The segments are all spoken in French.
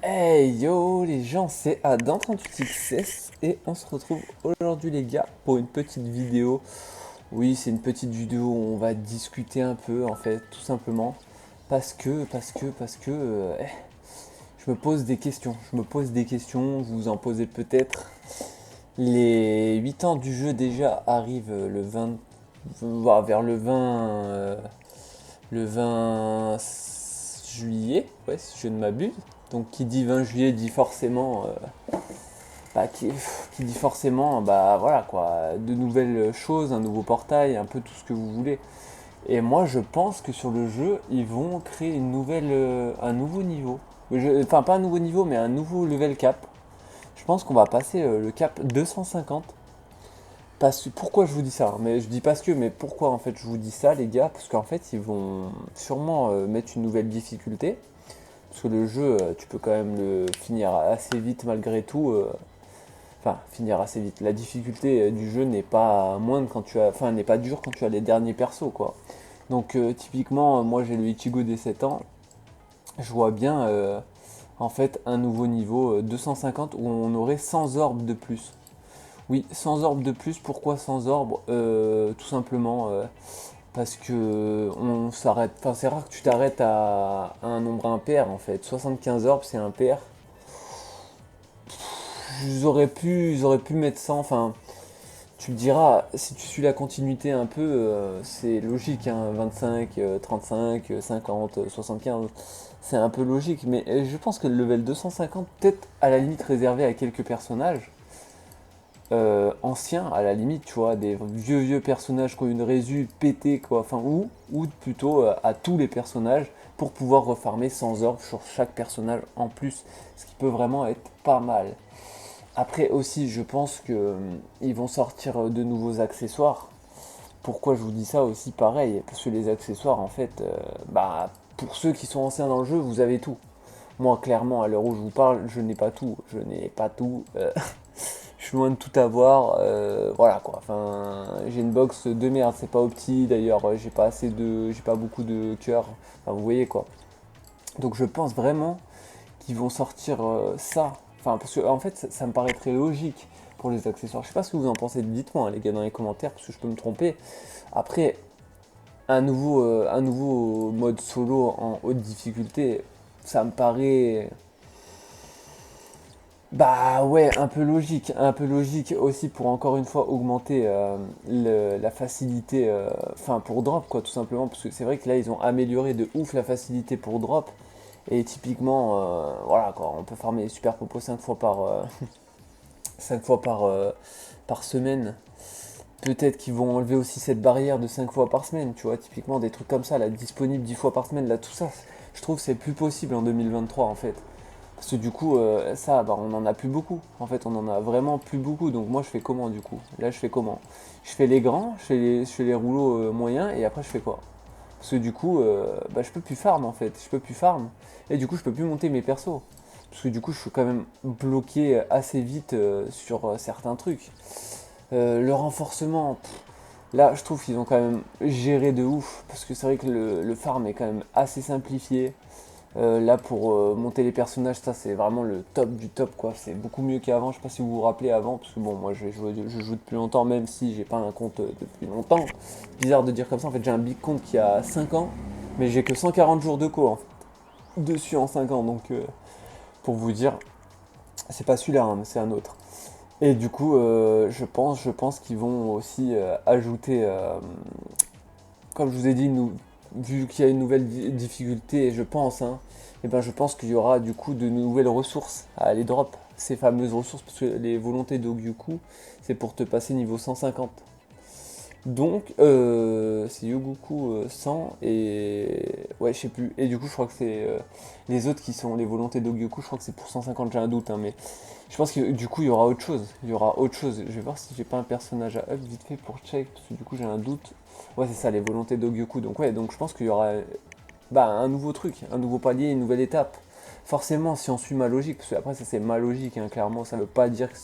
Hey yo les gens, c'est Adam 38XS et on se retrouve aujourd'hui les gars pour une petite vidéo. Oui, c'est une petite vidéo où on va discuter un peu en fait, tout simplement. Parce que je me pose des questions. Vous en posez peut-être. Les 8 ans du jeu déjà arrivent le 20, vers le 20 juillet, ouais, si je ne m'abuse. Donc qui dit 20 juillet dit forcément, qui dit forcément, bah voilà quoi, de nouvelles choses, un nouveau portail, un peu tout ce que vous voulez. Et moi je pense que sur le jeu, ils vont créer un nouveau niveau. Enfin pas un nouveau niveau, mais un nouveau level cap. Je pense qu'on va passer le cap 250. Pourquoi je vous dis ça? Mais je dis parce que, mais pourquoi en fait je vous dis ça les gars? Parce qu'en fait ils vont sûrement mettre une nouvelle difficulté. Parce que le jeu, tu peux quand même le finir assez vite malgré tout. Enfin, finir assez vite. La difficulté du jeu n'est pas moindre quand tu as. Enfin, n'est pas dure quand tu as les derniers persos, quoi. Donc, typiquement, moi j'ai le Ichigo des 7 ans. Je vois bien, en fait, un nouveau niveau 250 où on aurait 100 orbes de plus. Oui, 100 orbes de plus. Pourquoi 100 orbes? Tout simplement parce que on s'arrête. Enfin, c'est rare que tu t'arrêtes à un nombre impair en fait. 75 orbes, c'est impair. Ils auraient pu mettre 100. Enfin, tu me diras, si tu suis la continuité un peu, c'est logique, hein, 25, 35, 50, 75, c'est un peu logique, mais je pense que le level 250, peut-être à la limite réservé à quelques personnages anciens, à la limite, tu vois, des vieux personnages qui ont une résu pétée, quoi, enfin, ou plutôt à tous les personnages pour pouvoir refarmer 100 orbes sur chaque personnage en plus, ce qui peut vraiment être pas mal. Après aussi, je pense que ils vont sortir de nouveaux accessoires. Pourquoi je vous dis ça aussi pareil? Parce que les accessoires, en fait, bah, pour ceux qui sont anciens dans le jeu, vous avez tout. Moi, clairement, à l'heure où je vous parle, je n'ai pas tout. Je n'ai pas tout. Je suis loin de tout avoir. Voilà quoi. Enfin, j'ai une box de merde. C'est pas opti. D'ailleurs, j'ai pas beaucoup de cœur. Enfin, vous voyez quoi. Donc, je pense vraiment qui vont sortir ça. Enfin, parce que en fait, ça me paraît très logique pour les accessoires. Je sais pas ce que vous en pensez, dites-moi hein, les gars dans les commentaires, parce que je peux me tromper. Après, un nouveau mode solo en haute difficulté, ça me paraît. Bah ouais, un peu logique aussi pour encore une fois augmenter la facilité, enfin pour drop quoi tout simplement, parce que c'est vrai que là ils ont amélioré de ouf la facilité pour drop, et typiquement, voilà quoi, on peut farmer les super popos 5 fois cinq fois par semaine. Peut-être qu'ils vont enlever aussi cette barrière de 5 fois par semaine, tu vois, typiquement des trucs comme ça, là, disponible 10 fois par semaine, là, tout ça, je trouve que c'est plus possible en 2023 en fait. Parce que du coup, ça, bah, on en a plus beaucoup. En fait, on en a vraiment plus beaucoup. Donc moi, je fais comment du coup? Là, je fais comment? Je fais les grands, je fais les rouleaux moyens, et après, je fais quoi? Parce que du coup, bah, je peux plus farm en fait. Je peux plus farm. Et du coup, je peux plus monter mes persos. Parce que du coup, je suis quand même bloqué assez vite sur certains trucs. Le renforcement, là, je trouve qu'ils ont quand même géré de ouf. Parce que c'est vrai que le farm est quand même assez simplifié. Là, pour monter les personnages, ça c'est vraiment le top du top quoi. C'est beaucoup mieux qu'avant. Je sais pas si vous vous rappelez avant, parce que bon, moi je joue depuis longtemps, même si j'ai pas un compte depuis longtemps. Bizarre de dire comme ça. En fait, j'ai un big compte qui a 5 ans, mais j'ai que 140 jours de co en fait, dessus en 5 ans. Donc, pour vous dire, c'est pas celui-là, hein, mais c'est un autre. Et du coup, je pense qu'ils vont aussi ajouter, comme je vous ai dit, vu qu'il y a une nouvelle difficulté, je pense, hein, et ben je pense qu'il y aura du coup de nouvelles ressources à aller drop. Ces fameuses ressources, parce que les volontés d'Ogyuku, c'est pour te passer niveau 150. Donc, c'est Yogoku 100 et. Ouais, je sais plus. Et du coup, je crois que c'est. Les autres qui sont les volontés d'Ogyuku, je crois que c'est pour 150, j'ai un doute, hein, mais. Je pense que du coup, il y aura autre chose. Il y aura autre chose. Je vais voir si j'ai pas un personnage à up vite fait pour check, parce que du coup, j'ai un doute. Ouais, c'est ça, les volontés d'Ogyuku. Donc, ouais, donc je pense qu'il y aura bah, un nouveau truc, un nouveau palier, une nouvelle étape. Forcément, si on suit ma logique, parce que après, ça c'est ma logique, hein, clairement, ça veut pas dire que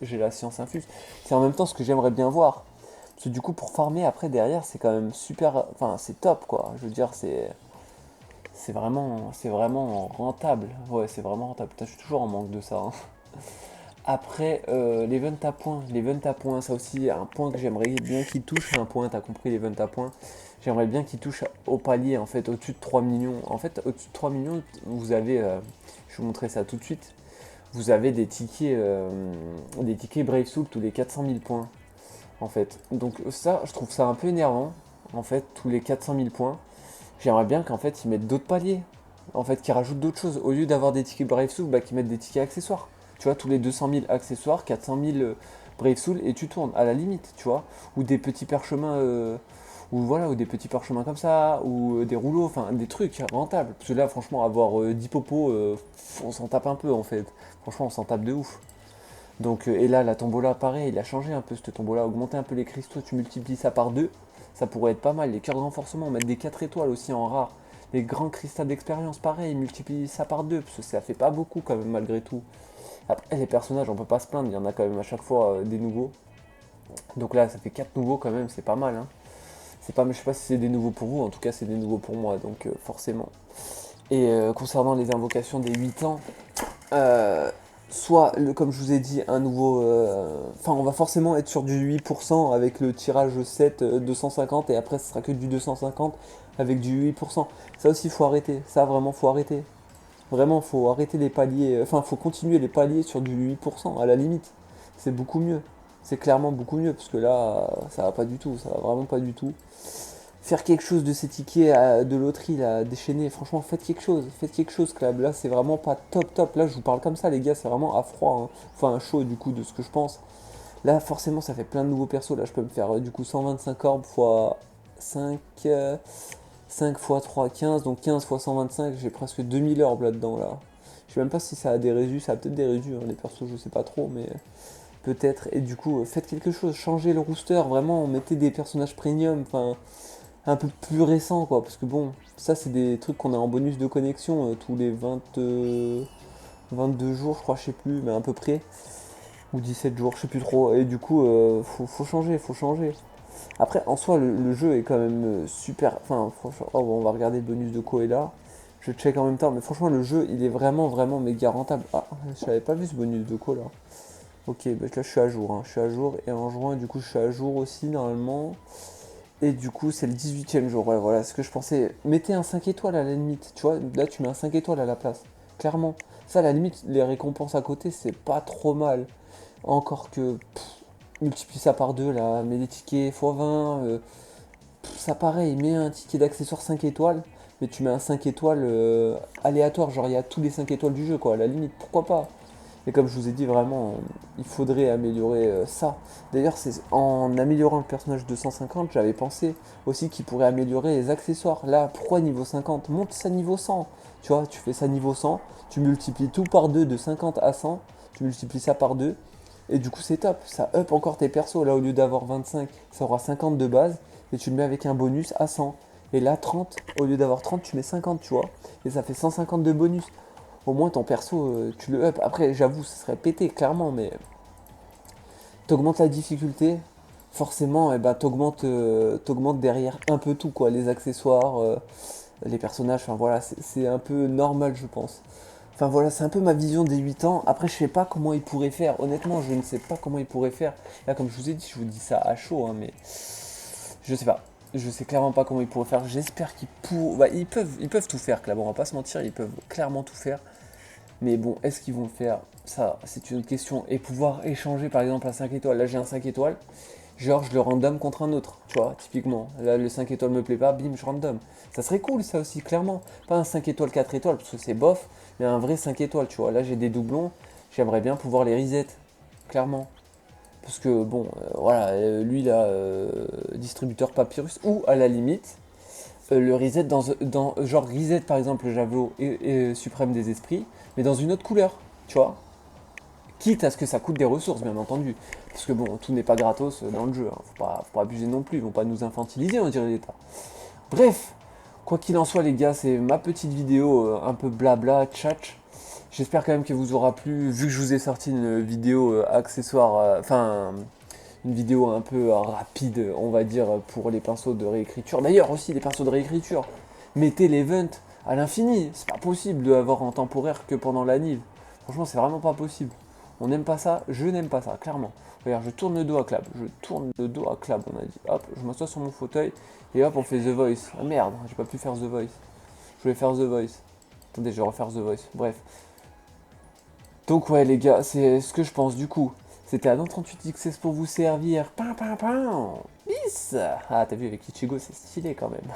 j'ai la science infuse. C'est en même temps ce que j'aimerais bien voir. Parce que du coup, pour farmer après derrière, c'est quand même super. Enfin, c'est top quoi. Je veux dire, c'est vraiment rentable. Ouais, c'est vraiment rentable. Putain, je suis toujours en manque de ça, hein. Après, l'event à points. L'event à points, ça aussi, un point que j'aimerais bien qu'il touche. Un point, t'as compris, l'event à points. J'aimerais bien qu'il touche au palier, en fait, au-dessus de 3 millions. En fait, au-dessus de 3 millions, vous avez, je vais vous montrer ça tout de suite. Vous avez des tickets Brave Soul tous les 400 000 points, en fait. Donc ça, je trouve ça un peu énervant, en fait, tous les 400 000 points. J'aimerais bien qu'en fait, ils mettent d'autres paliers. En fait, qu'ils rajoutent d'autres choses. Au lieu d'avoir des tickets Brave Soul, bah, qu'ils mettent des tickets accessoires. Tu vois, tous les 200 000 accessoires, 400 000 Brave Soul, et tu tournes, à la limite, tu vois. Ou des petits parchemins, ou voilà, ou des petits parchemins comme ça, ou des rouleaux, enfin, des trucs rentables. Parce que là, franchement, avoir 10 popos, on s'en tape un peu, en fait. Franchement, on s'en tape de ouf. Donc, et là, la tombola, pareil, il a changé un peu cette tombola, augmenter un peu les cristaux, tu multiplies ça par 2, ça pourrait être pas mal. Les cœurs de renforcement, mettre des 4 étoiles aussi en rare. Les grands cristaux d'expérience, pareil, multiplie ça par 2 parce que ça fait pas beaucoup quand même malgré tout. Après, les personnages, on peut pas se plaindre, il y en a quand même à chaque fois des nouveaux. Donc là, ça fait 4 nouveaux quand même, c'est pas mal, hein. C'est pas, je sais pas si c'est des nouveaux pour vous, en tout cas c'est des nouveaux pour moi, donc forcément. Et concernant les invocations des 8 ans, euh, soit, comme je vous ai dit, un nouveau... Enfin, on va forcément être sur du 8% avec le tirage 7 250 et après ce sera que du 250 avec du 8%. Ça aussi, faut arrêter. Ça, vraiment, faut arrêter. Vraiment, faut arrêter les paliers. Enfin, faut continuer les paliers sur du 8% à la limite. C'est beaucoup mieux. C'est clairement beaucoup mieux parce que là, ça va pas du tout. Ça va vraiment pas du tout. Faire quelque chose de ces tickets de loterie là, déchaîner, franchement faites quelque chose club, là c'est vraiment pas top top, là je vous parle comme ça les gars, c'est vraiment à froid, hein. Enfin à chaud du coup de ce que je pense. Là forcément ça fait plein de nouveaux persos, là je peux me faire du coup 125 orbes fois 5, 5 fois 3, 15, donc 15 fois 125, j'ai presque 2000 orbes là-dedans là. Je sais même pas si ça a des résus, ça a peut-être des résus, hein, les persos je sais pas trop, mais peut-être, et du coup faites quelque chose, changez le rooster, vraiment, mettez des personnages premium, enfin un peu plus récent quoi, parce que bon, ça c'est des trucs qu'on a en bonus de connexion tous les 22 jours je crois, je sais plus, mais à peu près, ou 17 jours, je sais plus trop, et du coup faut changer, faut changer. Après en soi le jeu est quand même super, enfin franchement, oh, bon, on va regarder le bonus de Koella, je check en même temps, mais franchement le jeu il est vraiment vraiment méga rentable. Ah, je n'avais pas vu ce bonus de Koella. Ok, bah là je suis à jour, hein. Je suis à jour, et en juin du coup je suis à jour aussi normalement. Et du coup, c'est le 18e jour. Ouais, voilà ce que je pensais. Mettez un 5 étoiles à la limite. Tu vois, là, tu mets un 5 étoiles à la place. Clairement. Ça, à la limite, les récompenses à côté, c'est pas trop mal. Encore que, multiplie ça par 2 là. Mets des tickets x20. Ça, pareil. Mets un ticket d'accessoire 5 étoiles. Mais tu mets un 5 étoiles aléatoire. Genre, il y a tous les 5 étoiles du jeu, quoi. À la limite, pourquoi pas. Et comme je vous ai dit, vraiment, il faudrait améliorer ça. D'ailleurs, c'est en améliorant le personnage de 150, j'avais pensé aussi qu'il pourrait améliorer les accessoires. Là, pourquoi niveau 50? Monte ça niveau 100. Tu vois, tu fais ça niveau 100, tu multiplies tout par 2 de 50 à 100, tu multiplies ça par 2, et du coup c'est top. Ça up encore tes persos. Là, au lieu d'avoir 25, ça aura 50 de base, et tu le mets avec un bonus à 100. Et là, 30, au lieu d'avoir 30, tu mets 50, tu vois. Et ça fait 150 de bonus. Au moins ton perso, tu le up. Après, j'avoue, ce serait pété, clairement, mais t'augmentes la difficulté, forcément, et bah, t'augmentes derrière un peu tout, quoi. Les accessoires, les personnages, enfin voilà, c'est un peu normal, je pense. Enfin voilà, c'est un peu ma vision des 8 ans. Après, je sais pas comment ils pourraient faire. Honnêtement, je ne sais pas comment ils pourraient faire. Là, comme je vous ai dit, je vous dis ça à chaud, hein, mais je sais pas. Je sais clairement pas comment ils pourraient faire. J'espère qu'ils pourront. Bah, ils peuvent tout faire, clairement. On va pas se mentir, ils peuvent clairement tout faire. Mais bon, est-ce qu'ils vont le faire? Ça, c'est une autre question. Et pouvoir échanger par exemple à 5 étoiles. Là, j'ai un 5 étoiles. Genre, je le random contre un autre. Tu vois, typiquement. Là, le 5 étoiles me plaît pas, bim, je random. Ça serait cool, ça aussi, clairement. Pas un 5 étoiles, 4 étoiles, parce que c'est bof. Mais un vrai 5 étoiles, tu vois. Là, j'ai des doublons. J'aimerais bien pouvoir les reset. Clairement. Parce que, bon, voilà, lui, là, distributeur papyrus. Ou à la limite, le reset dans genre reset par exemple le javelot et suprême des esprits, mais dans une autre couleur, tu vois. Quitte à ce que ça coûte des ressources, bien entendu. Parce que bon, tout n'est pas gratos dans le jeu, hein. Faut pas abuser non plus, ils vont pas nous infantiliser, on dirait l'État. Bref, quoi qu'il en soit les gars, c'est ma petite vidéo un peu blabla, tchatch. J'espère quand même qu'elle vous aura plu, vu que je vous ai sorti une vidéo accessoire, enfin une vidéo un peu rapide, on va dire, pour les pinceaux de réécriture. D'ailleurs aussi les pinceaux de réécriture. Mettez l'event à l'infini. C'est pas possible de avoir en temporaire que pendant la Nive. Franchement, c'est vraiment pas possible. On n'aime pas ça, je n'aime pas ça, clairement. Regarde, je tourne le dos à Clap, je tourne le dos à Clap, on a dit. Hop, je m'assois sur mon fauteuil et hop, on fait The Voice. Ah merde, j'ai pas pu faire The Voice. Je voulais faire The Voice. Attendez, je vais refaire The Voice. Bref. Donc ouais les gars, c'est ce que je pense du coup. C'était Adam 38 XS pour vous servir. Pam pam pam. Bis. Ah t'as vu avec Ichigo c'est stylé quand même.